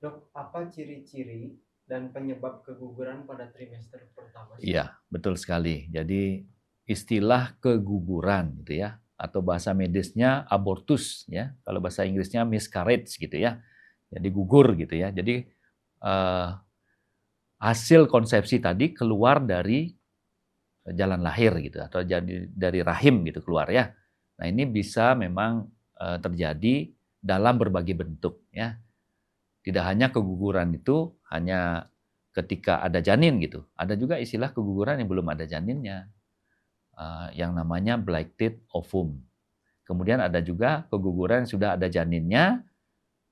Dok, apa ciri-ciri dan penyebab keguguran pada trimester pertama sih? Iya, betul sekali. Jadi istilah keguguran gitu ya, atau bahasa medisnya abortus ya. Kalau bahasa Inggrisnya miscarriage gitu ya. Jadi gugur gitu ya. Jadi eh, hasil konsepsi tadi keluar dari jalan lahir gitu atau jadi dari rahim gitu keluar ya. Nah, ini bisa memang terjadi dalam berbagai bentuk ya. Tidak hanya keguguran itu hanya ketika ada janin gitu. Ada juga istilah keguguran yang belum ada janinnya, yang namanya blighted ovum. Kemudian ada juga keguguran yang sudah ada janinnya,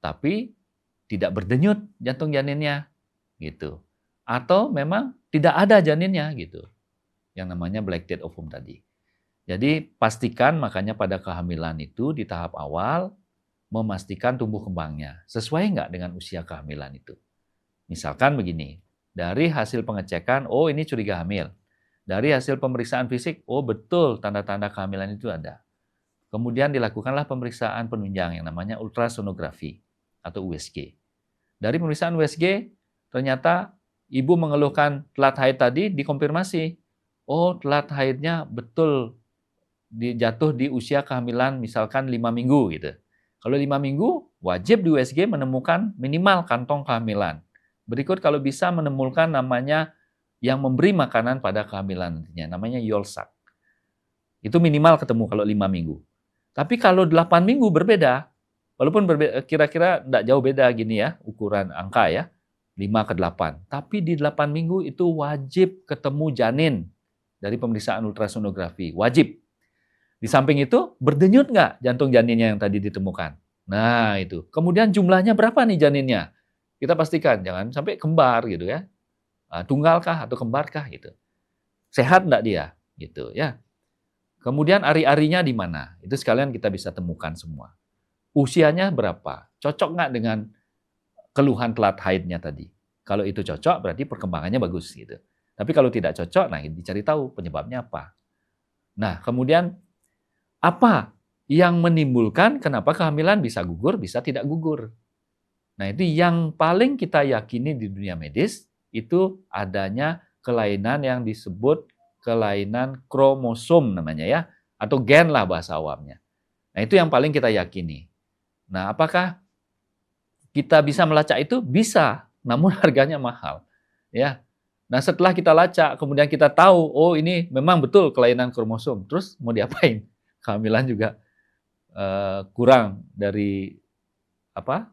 tapi tidak berdenyut jantung janinnya, gitu. Atau memang tidak ada janinnya, gitu. Yang namanya blighted ovum tadi. Jadi pastikan makanya pada kehamilan itu di tahap awal memastikan tumbuh kembangnya sesuai nggak dengan usia kehamilan itu. Misalkan begini, dari hasil pengecekan, oh ini curiga hamil. Dari hasil pemeriksaan fisik, oh betul tanda-tanda kehamilan itu ada. Kemudian dilakukanlah pemeriksaan penunjang yang namanya ultrasonografi atau USG. Dari pemeriksaan USG, ternyata ibu mengeluhkan telat haid tadi dikonfirmasi. Oh, telat haidnya betul jatuh di usia kehamilan misalkan 5 minggu gitu. Kalau 5 minggu, wajib di USG menemukan minimal kantong kehamilan. Berikut kalau bisa menemukan namanya yang memberi makanan pada kehamilan nantinya, namanya Yolsak. Itu minimal ketemu kalau 5 minggu. Tapi kalau 8 minggu berbeda, walaupun kira-kira tidak jauh beda gini ya, ukuran angka ya, 5 ke 8. Tapi di 8 minggu itu wajib ketemu janin dari pemeriksaan ultrasonografi. Wajib. Di samping itu, berdenyut nggak jantung janinnya yang tadi ditemukan? Nah, itu. Kemudian jumlahnya berapa nih janinnya? Kita pastikan, jangan sampai kembar gitu ya. Tunggalkah atau kembarkah gitu. Sehat nggak dia? Gitu ya. Kemudian ari-arinya di mana? Itu sekalian kita bisa temukan semua. Usianya berapa? Cocok nggak dengan keluhan telat haidnya tadi? Kalau itu cocok, berarti perkembangannya bagus gitu. Tapi kalau tidak cocok, nah dicari tahu penyebabnya apa. Nah, kemudian apa yang menimbulkan kenapa kehamilan bisa gugur, bisa tidak gugur. Nah, itu yang paling kita yakini di dunia medis, itu adanya kelainan yang disebut kelainan kromosom namanya ya, atau gen lah bahasa awamnya. Nah, itu yang paling kita yakini. Nah, apakah kita bisa melacak itu? Bisa, namun harganya mahal. Ya. Nah, setelah kita lacak, kemudian kita tahu, oh ini memang betul kelainan kromosom. Terus mau diapain? Kehamilan juga kurang dari apa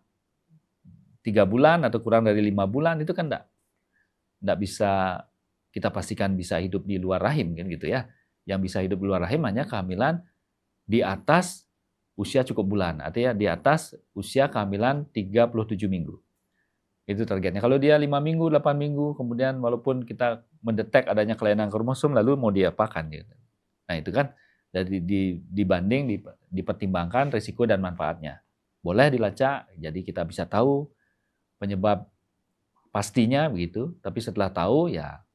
3 bulan atau kurang dari 5 bulan itu kan enggak bisa kita pastikan bisa hidup di luar rahim kan gitu ya. Yang bisa hidup di luar rahim hanya kehamilan di atas usia cukup bulan, artinya di atas usia kehamilan 37 minggu. Itu targetnya. Kalau dia 5 minggu, 8 minggu, kemudian walaupun kita mendetek adanya kelainan kromosom, lalu mau diapakan gitu. Nah, itu kan dari dibanding dipertimbangkan risiko dan manfaatnya. Boleh dilacak, jadi kita bisa tahu penyebab pastinya begitu, tapi setelah tahu ya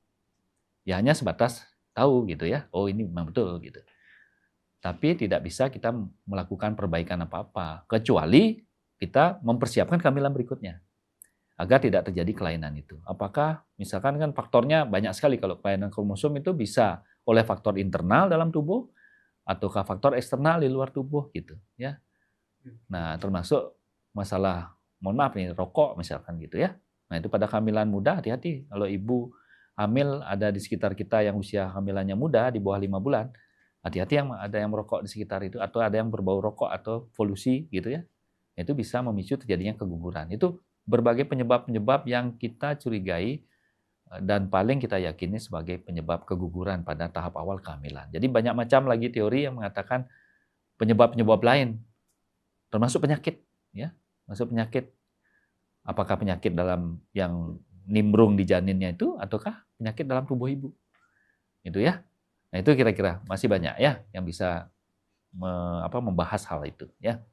hanya sebatas tahu gitu ya. Oh, ini memang betul gitu. Tapi tidak bisa kita melakukan perbaikan apa-apa, kecuali kita mempersiapkan kehamilan berikutnya agar tidak terjadi kelainan itu. Apakah misalkan kan faktornya banyak sekali kalau kelainan kromosom itu bisa oleh faktor internal dalam tubuh ataukah faktor eksternal di luar tubuh gitu ya. Nah, termasuk masalah mohon maaf nih rokok misalkan gitu ya. Nah, itu pada kehamilan muda hati-hati kalau ibu hamil ada di sekitar kita yang usia hamilannya muda di bawah 5 bulan. Hati-hati yang ada yang merokok di sekitar itu atau ada yang berbau rokok atau polusi gitu ya. Itu bisa memicu terjadinya keguguran. Itu berbagai penyebab-penyebab yang kita curigai dan paling kita yakini sebagai penyebab keguguran pada tahap awal kehamilan. Jadi banyak macam lagi teori yang mengatakan penyebab-penyebab lain termasuk penyakit ya. Masuk penyakit. Apakah penyakit dalam yang nimbrung di janinnya itu ataukah penyakit dalam tubuh ibu. Itu ya. Nah, itu kira-kira masih banyak ya yang bisa membahas hal itu ya.